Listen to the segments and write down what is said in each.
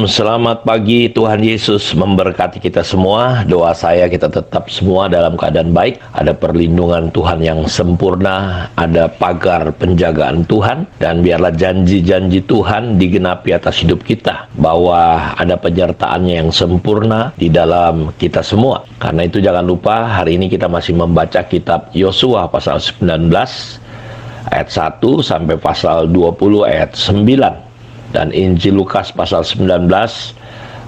Shalom, selamat pagi. Tuhan Yesus memberkati kita semua. Doa saya kita tetap semua dalam keadaan baik. Ada perlindungan Tuhan yang sempurna, ada pagar penjagaan Tuhan, dan biarlah janji-janji Tuhan digenapi atas hidup kita, bahwa ada penyertaannya yang sempurna di dalam kita semua. Karena itu jangan lupa, hari ini kita masih membaca kitab Yosua pasal 19 ayat 1 sampai pasal 20 ayat 9. Dan Injil Lukas pasal 19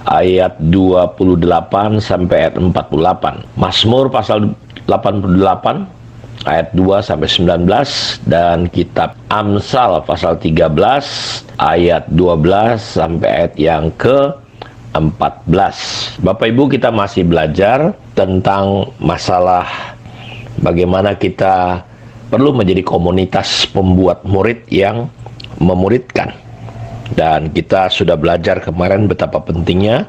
ayat 28 sampai ayat 48. Mazmur pasal 88 ayat 2 sampai 19, dan kitab Amsal pasal 13 ayat 12 sampai ayat yang ke-14. Bapak Ibu, kita masih belajar tentang masalah bagaimana kita perlu menjadi komunitas pembuat murid yang memuridkan. Dan kita sudah belajar kemarin betapa pentingnya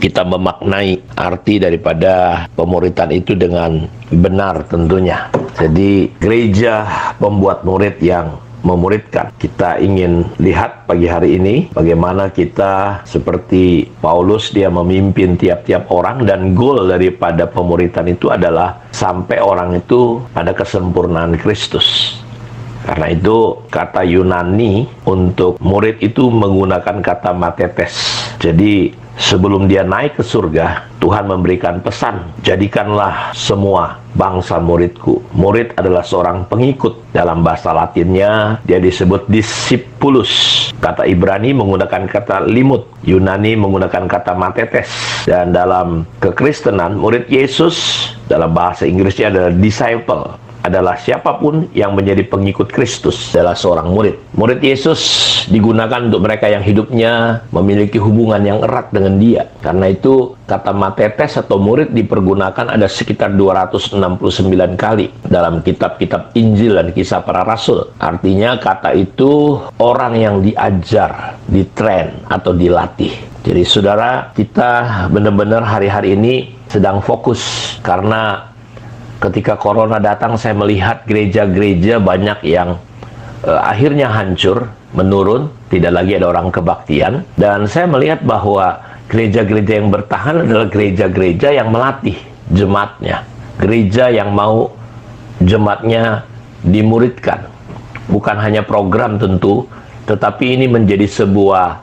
kita memaknai arti daripada pemuritan itu dengan benar tentunya. Jadi gereja pembuat murid yang memuridkan. Kita ingin lihat pagi hari ini bagaimana kita seperti Paulus, dia memimpin tiap-tiap orang, dan goal daripada pemuritan itu adalah sampai orang itu pada kesempurnaan Kristus. Karena itu kata Yunani untuk murid itu menggunakan kata matetes. Jadi sebelum dia naik ke surga, Tuhan memberikan pesan, jadikanlah semua bangsa muridku. Murid adalah seorang pengikut. Dalam bahasa Latinnya dia disebut discipulus. Kata Ibrani menggunakan kata limut, Yunani menggunakan kata matetes. Dan dalam kekristenan, murid Yesus dalam bahasa Inggrisnya adalah disciple, adalah siapapun yang menjadi pengikut Kristus adalah seorang murid. Murid Yesus digunakan untuk mereka yang hidupnya memiliki hubungan yang erat dengan dia. Karena itu kata matetes atau murid dipergunakan ada sekitar 269 kali dalam kitab-kitab Injil dan Kisah Para Rasul. Artinya kata itu orang yang diajar, ditrain atau dilatih. Jadi saudara, kita benar-benar hari-hari ini sedang fokus, karena ketika corona datang, saya melihat gereja-gereja banyak yang akhirnya hancur, menurun, tidak lagi ada orang kebaktian. Dan saya melihat bahwa gereja-gereja yang bertahan adalah gereja-gereja yang melatih jemaatnya, gereja yang mau jemaatnya dimuridkan. Bukan hanya program tentu, tetapi ini menjadi sebuah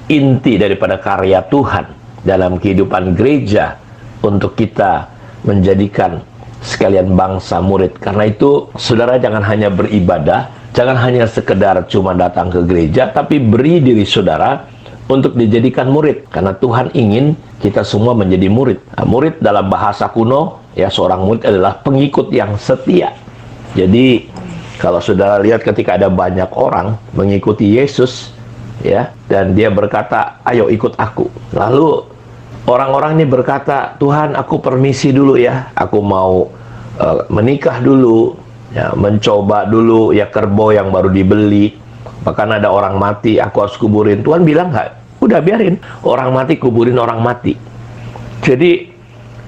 inti daripada karya Tuhan dalam kehidupan gereja untuk kita menjadikan sekalian bangsa murid. Karena itu saudara, jangan hanya beribadah, jangan hanya sekedar cuma datang ke gereja, tapi beri diri saudara untuk dijadikan murid. Karena Tuhan ingin kita semua menjadi murid. Nah, murid dalam bahasa kuno, ya, seorang murid adalah pengikut yang setia. Jadi kalau saudara lihat ketika ada banyak orang mengikuti Yesus, ya, dan dia berkata, ayo ikut aku. Lalu orang-orang ini berkata, Tuhan, aku permisi dulu ya, aku mau menikah dulu, ya, mencoba dulu ya kerbau yang baru dibeli, bahkan ada orang mati, aku harus kuburin. Tuhan bilang nggak, udah biarin orang mati, kuburin orang mati. Jadi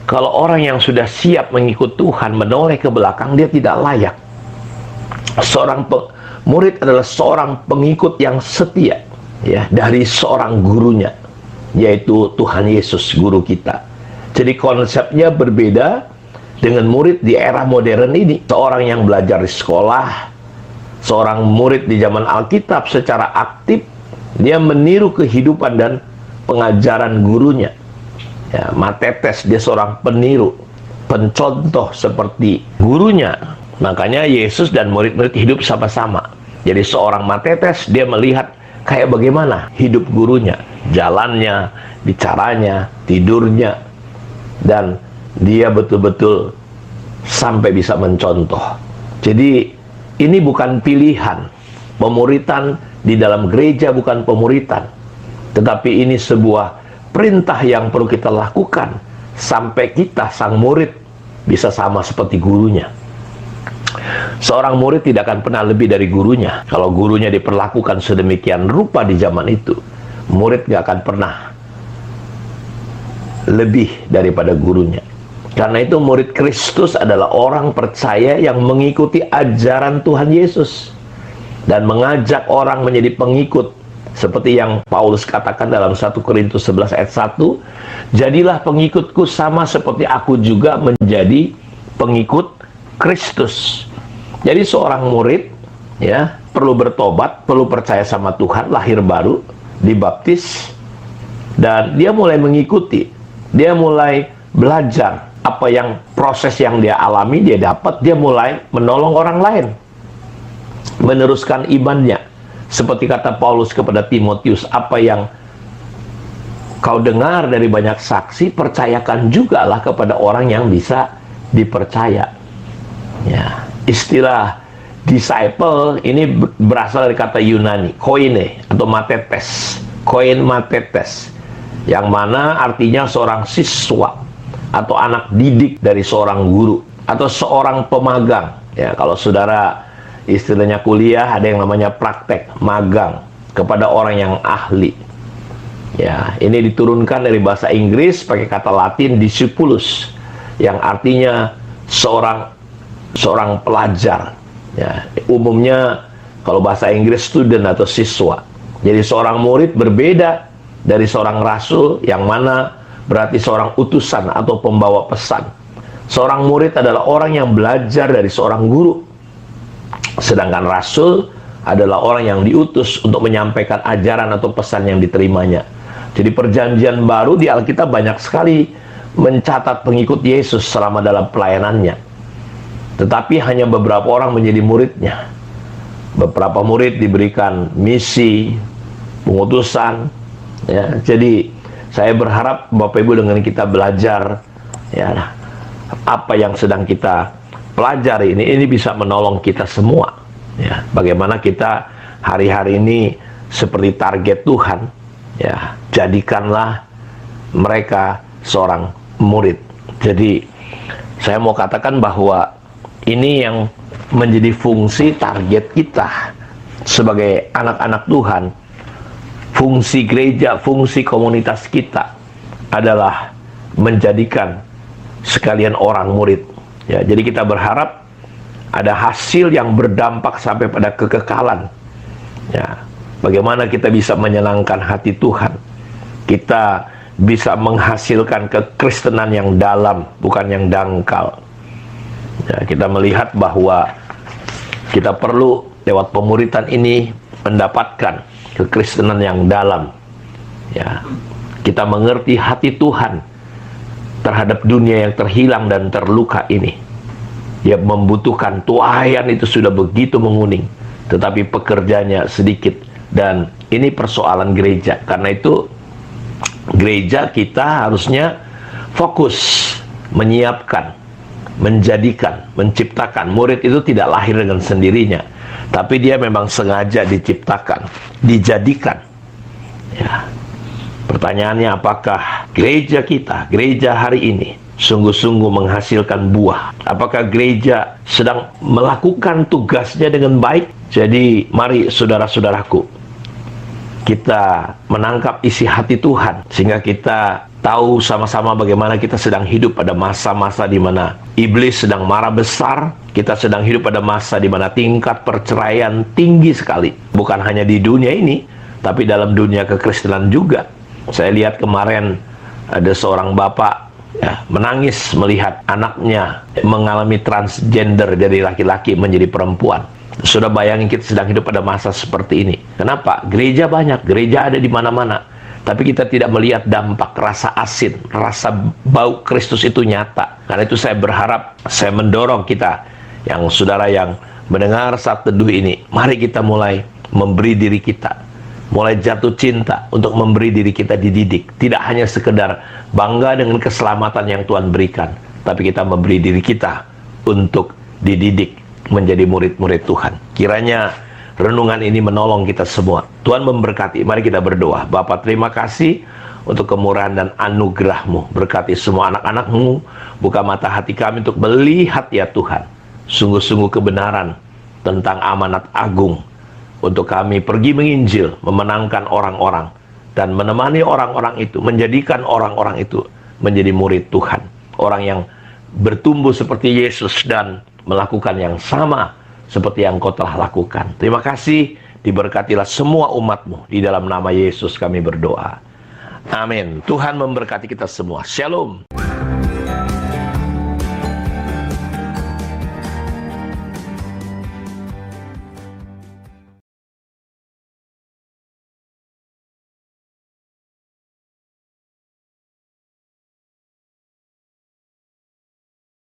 kalau orang yang sudah siap mengikut Tuhan menoleh ke belakang, dia tidak layak. Seorang murid adalah seorang pengikut yang setia, ya, dari seorang gurunya, yaitu Tuhan Yesus, guru kita. Jadi konsepnya berbeda dengan murid di era modern ini. Seorang yang belajar di sekolah, seorang murid di zaman Alkitab secara aktif, dia meniru kehidupan dan pengajaran gurunya. Ya, matetes, dia seorang peniru, pencontoh seperti gurunya. Makanya Yesus dan murid-murid hidup sama-sama. Jadi seorang matetes, dia melihat kayak bagaimana hidup gurunya, jalannya, bicaranya, tidurnya, dan dia betul-betul sampai bisa mencontoh. Jadi ini bukan pilihan. Pemuritan di dalam gereja bukan pemuritan, tetapi ini sebuah perintah yang perlu kita lakukan sampai kita, sang murid, bisa sama seperti gurunya. Seorang murid tidak akan pernah lebih dari gurunya. Kalau gurunya diperlakukan sedemikian rupa di zaman itu, murid gak akan pernah lebih daripada gurunya. Karena itu murid Kristus adalah orang percaya yang mengikuti ajaran Tuhan Yesus dan mengajak orang menjadi pengikut Seperti yang Paulus katakan dalam 1 Korintus 11 ayat 1, jadilah pengikutku sama seperti aku juga menjadi pengikut Kristus. Jadi seorang murid ya perlu bertobat, perlu percaya sama Tuhan, lahir baru, dibaptis, dan dia mulai mengikuti, dia mulai belajar apa yang proses yang dia alami, dia dapat, dia mulai menolong orang lain, meneruskan imannya. Seperti kata Paulus kepada Timotius, apa yang kau dengar dari banyak saksi, percayakan jugalah kepada orang yang bisa dipercaya. Ya, istilah disciple ini berasal dari kata Yunani, koine atau matetes, koin matetes, yang mana artinya seorang siswa atau anak didik dari seorang guru atau seorang pemagang. Ya, kalau saudara istilahnya kuliah, ada yang namanya praktek, magang kepada orang yang ahli. Ya, ini diturunkan dari bahasa Inggris pakai kata Latin discipulus, yang artinya seorang pelajar. Ya, umumnya kalau bahasa Inggris student atau siswa. Jadi seorang murid berbeda dari seorang rasul, yang mana berarti seorang utusan atau pembawa pesan. Seorang murid adalah orang yang belajar dari seorang guru. Sedangkan rasul adalah orang yang diutus untuk menyampaikan ajaran atau pesan yang diterimanya. Jadi perjanjian baru di Alkitab banyak sekali mencatat pengikut Yesus selama dalam pelayanannya. Tetapi hanya beberapa orang menjadi muridnya. Beberapa murid diberikan misi, pengutusan. Ya, jadi saya berharap Bapak Ibu dengan kita belajar ya apa yang sedang kita pelajari ini bisa menolong kita semua. Ya, bagaimana kita hari-hari ini seperti target Tuhan. Ya, jadikanlah mereka seorang murid. Jadi saya mau katakan bahwa ini yang menjadi fungsi target kita sebagai anak-anak Tuhan. Fungsi gereja, fungsi komunitas kita adalah menjadikan sekalian orang murid. Ya, jadi kita berharap ada hasil yang berdampak sampai pada kekekalan. Ya, bagaimana kita bisa menyenangkan hati Tuhan? Kita bisa menghasilkan kekristenan yang dalam, bukan yang dangkal. Ya, kita melihat bahwa kita perlu lewat pemuritan ini mendapatkan kekristenan yang dalam. Ya, kita mengerti hati Tuhan terhadap dunia yang terhilang dan terluka ini. Dia membutuhkan tuaian itu sudah begitu menguning, tetapi pekerjanya sedikit. Dan ini persoalan gereja. Karena itu gereja kita harusnya fokus menyiapkan, menjadikan, menciptakan. Murid itu tidak lahir dengan sendirinya, tapi dia memang sengaja diciptakan, dijadikan. Ya. Pertanyaannya, apakah gereja kita, gereja hari ini, sungguh-sungguh menghasilkan buah? Apakah gereja sedang melakukan tugasnya dengan baik? Jadi, mari saudara-saudaraku, kita menangkap isi hati Tuhan, sehingga kita tahu sama-sama bagaimana kita sedang hidup pada masa-masa di mana iblis sedang marah besar. Kita sedang hidup pada masa di mana tingkat perceraian tinggi sekali. Bukan hanya di dunia ini, tapi dalam dunia kekristenan juga. Saya lihat kemarin ada seorang bapak ya, menangis melihat anaknya mengalami transgender dari laki-laki menjadi perempuan. Sudah bayangin kita sedang hidup pada masa seperti ini. Kenapa? Gereja banyak, gereja ada di mana-mana, tapi kita tidak melihat dampak rasa asin, rasa bau Kristus itu nyata. Karena itu saya berharap, saya mendorong kita, yang saudara yang mendengar saat teduh ini, mari kita mulai memberi diri kita, mulai jatuh cinta untuk memberi diri kita dididik. Tidak hanya sekedar bangga dengan keselamatan yang Tuhan berikan, tapi kita memberi diri kita untuk dididik menjadi murid-murid Tuhan. Kiranya renungan ini menolong kita semua. Tuhan memberkati. Mari kita berdoa. Bapa, terima kasih untuk kemurahan dan anugerah-Mu. Berkati semua anak-anak-Mu. Buka mata hati kami untuk melihat ya Tuhan, sungguh-sungguh kebenaran tentang amanat agung untuk kami pergi menginjil, memenangkan orang-orang, dan menemani orang-orang itu, menjadikan orang-orang itu menjadi murid Tuhan. Orang yang bertumbuh seperti Yesus dan melakukan yang sama seperti yang Kau telah lakukan. Terima kasih, Diberkatilah semua umat-Mu. Di dalam nama Yesus kami berdoa. Amin. Tuhan memberkati kita semua. Shalom.